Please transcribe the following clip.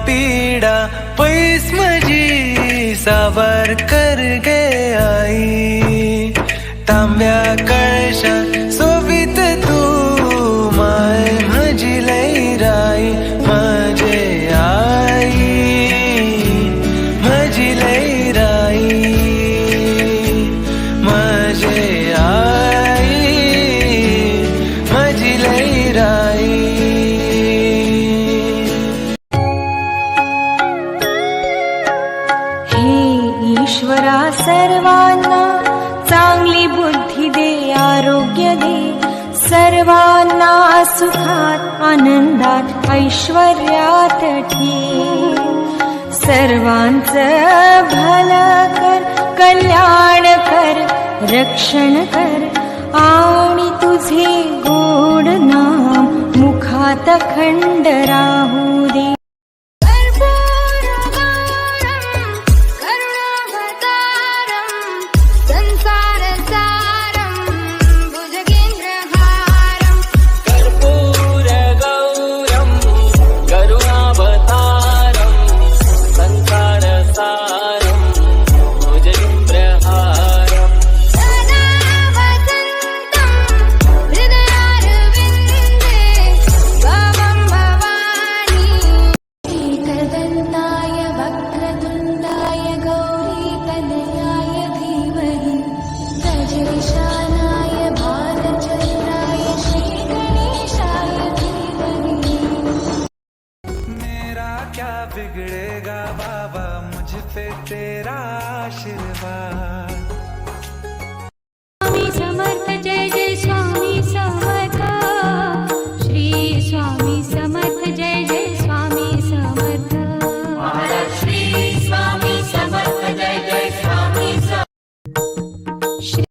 पीड़ा पैस मजी सावर कर गे आई तांब्या कळशा सोबीत तू माय म्हजी लैराई माझे आई म्हजी लैराई माझे आई म्हजी लैराई ईश्वरा सर्वांना चांगली बुद्धी दे, आरोग्य दे, सर्वांना सुखात आनंदात ऐश्वर्यात ठेव, सर्वांचं भलं कर, कल्याण कर, रक्षण कर आणि तुझे गोड नाम मुखात अखंड राहू दे. बिगड़ेगा बाबा मुझ पे तेरा आशीर्वाद. स्वामी समर्थ जय जय स्वामी समर्थ, श्री स्वामी समर्थ जय जय स्वामी समर्थ, महाराज श्री स्वामी समर्थ जय जय स्वामी समर्थ.